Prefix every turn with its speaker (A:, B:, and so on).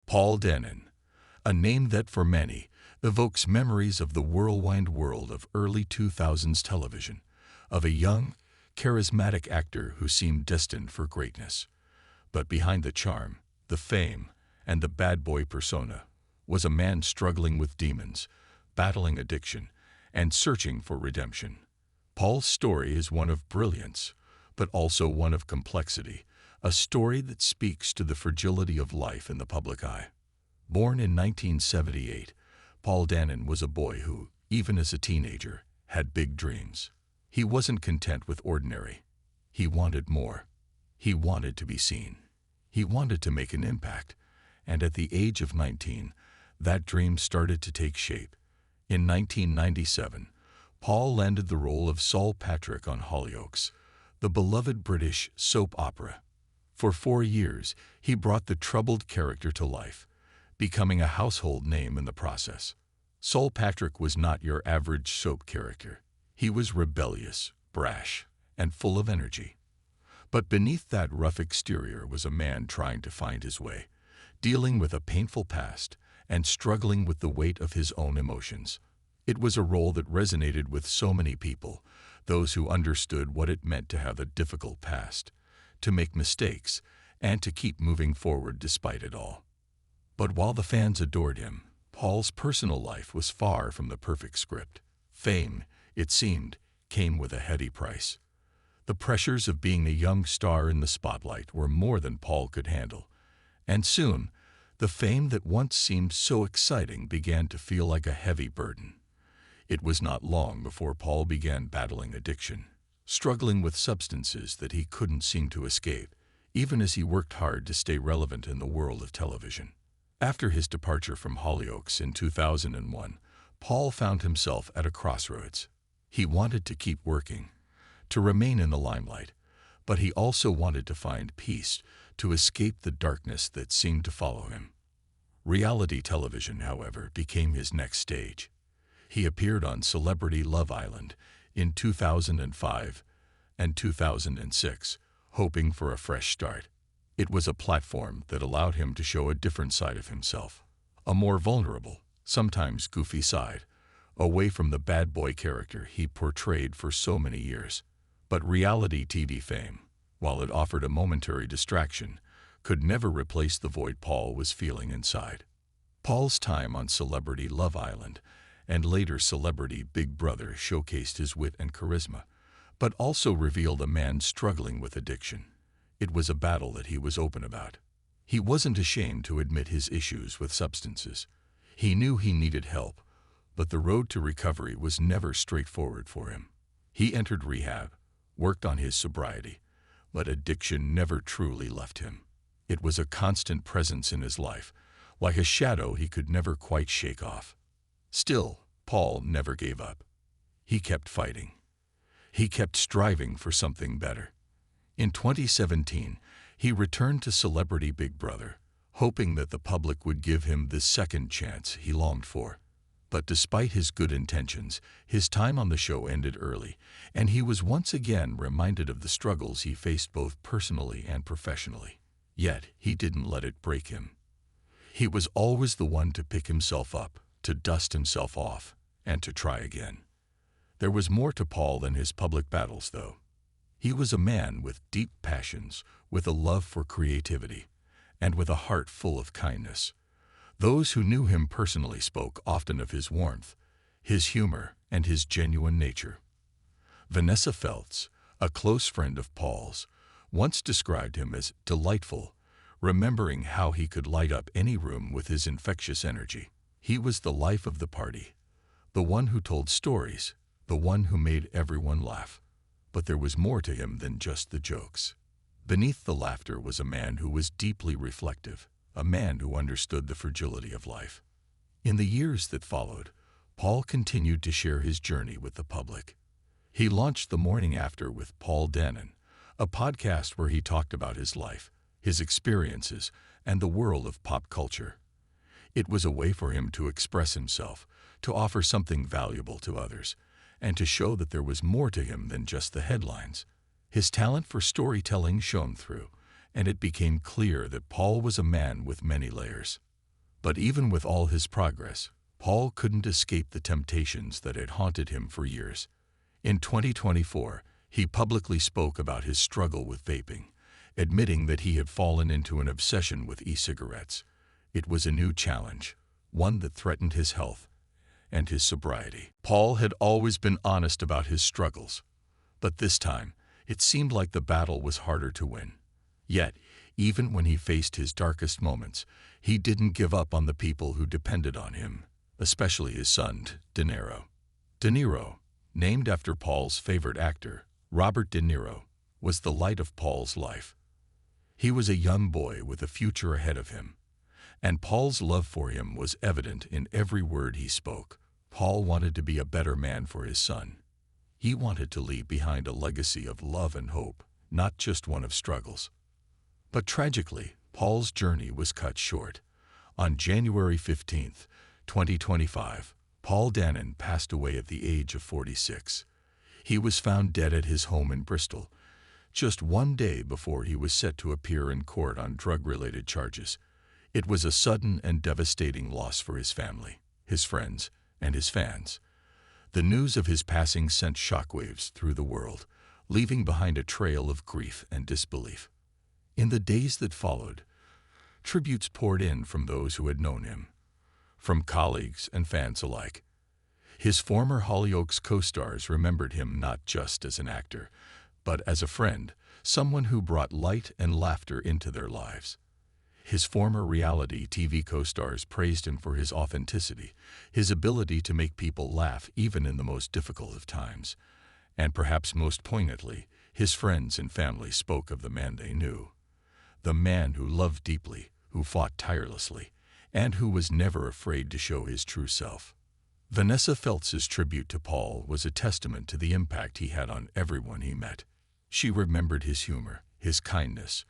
A: Paul Danan, a name that for many evokes memories of the whirlwind world of early 2000s television, of a young, charismatic actor who seemed destined for greatness. But behind the charm, the fame, and the bad boy persona was a man struggling with demons, battling addiction, and searching for redemption. Paul's story is one of brilliance, but also one of complexity, a story that speaks to the fragility of life in the public eye. Born in 1978, Paul Danan was a boy who, even as a teenager, had big dreams. He wasn't content with ordinary. He wanted more. He wanted to be seen. He wanted to make an impact. And at the age of 19, that dream started to take shape. In 1997, Paul landed the role of Saul Patrick on Hollyoaks, the beloved British soap opera. For 4 years, he brought the troubled character to life, becoming a household name in the process. Saul Patrick was not your average soap character. He was rebellious, brash, and full of energy. But beneath that rough exterior was a man trying to find his way, dealing with a painful past and struggling with the weight of his own emotions. It was a role that resonated with so many people, those who understood what it meant to have a difficult past, to make mistakes, and to keep moving forward despite it all. But while the fans adored him, Paul's personal life was far from the perfect script. Fame, it seemed, came with a heady price. The pressures of being a young star in the spotlight were more than Paul could handle, and soon, the fame that once seemed so exciting began to feel like a heavy burden. It was not long before Paul began battling addiction, struggling with substances that he couldn't seem to escape, even as he worked hard to stay relevant in the world of television. After his departure from Hollyoaks in 2001, Paul found himself at a crossroads. He wanted to keep working, to remain in the limelight, but he also wanted to find peace, to escape the darkness that seemed to follow him. Reality television, however, became his next stage. He appeared on Celebrity Love Island in 2005 and 2006, hoping for a fresh start. It was a platform that allowed him to show a different side of himself, a more vulnerable, sometimes goofy side, away from the bad boy character he portrayed for so many years. But reality TV fame, while it offered a momentary distraction, could never replace the void Paul was feeling inside. Paul's time on Celebrity Love Island and later Celebrity Big Brother showcased his wit and charisma, but also revealed a man struggling with addiction. It was a battle that he was open about. He wasn't ashamed to admit his issues with substances. He knew he needed help, but the road to recovery was never straightforward for him. He entered rehab, worked on his sobriety, but addiction never truly left him. It was a constant presence in his life, like a shadow he could never quite shake off. Still, Paul never gave up. He kept fighting. He kept striving for something better. In 2017, he returned to Celebrity Big Brother, hoping that the public would give him the second chance he longed for. But despite his good intentions, his time on the show ended early, and he was once again reminded of the struggles he faced both personally and professionally. Yet, he didn't let it break him. He was always the one to pick himself up, to dust himself off, and to try again. There was more to Paul than his public battles, though. He was a man with deep passions, with a love for creativity, and with a heart full of kindness. Those who knew him personally spoke often of his warmth, his humor, and his genuine nature. Vanessa Feltz, a close friend of Paul's, once described him as delightful, remembering how he could light up any room with his infectious energy. He was the life of the party, the one who told stories, the one who made everyone laugh. But there was more to him than just the jokes. Beneath the laughter was a man who was deeply reflective, a man who understood the fragility of life. In the years that followed, Paul continued to share his journey with the public. He launched The Morning After with Paul Danan, a podcast where he talked about his life, his experiences, and the world of pop culture. It was a way for him to express himself, to offer something valuable to others, and to show that there was more to him than just the headlines. His talent for storytelling shone through, and it became clear that Paul was a man with many layers. But even with all his progress, Paul couldn't escape the temptations that had haunted him for years. In 2024, he publicly spoke about his struggle with vaping, admitting that he had fallen into an obsession with e-cigarettes. It was a new challenge, one that threatened his health and his sobriety. Paul had always been honest about his struggles, but this time, it seemed like the battle was harder to win. Yet, even when he faced his darkest moments, he didn't give up on the people who depended on him, especially his son, De Niro. De Niro, named after Paul's favorite actor, Robert De Niro, was the light of Paul's life. He was a young boy with a future ahead of him, and Paul's love for him was evident in every word he spoke. Paul wanted to be a better man for his son. He wanted to leave behind a legacy of love and hope, not just one of struggles. But tragically, Paul's journey was cut short. On January 15, 2025, Paul Danan passed away at the age of 46. He was found dead at his home in Bristol, just one day before he was set to appear in court on drug-related charges. It was a sudden and devastating loss for his family, his friends, and his fans. The news of his passing sent shockwaves through the world, leaving behind a trail of grief and disbelief. In the days that followed, tributes poured in from those who had known him, from colleagues and fans alike. His former Hollyoaks co-stars remembered him not just as an actor, but as a friend, someone who brought light and laughter into their lives. His former reality TV co-stars praised him for his authenticity, his ability to make people laugh even in the most difficult of times. And perhaps most poignantly, his friends and family spoke of the man they knew. The man who loved deeply, who fought tirelessly, and who was never afraid to show his true self. Vanessa Feltz's tribute to Paul was a testament to the impact he had on everyone he met. She remembered his humor, his kindness,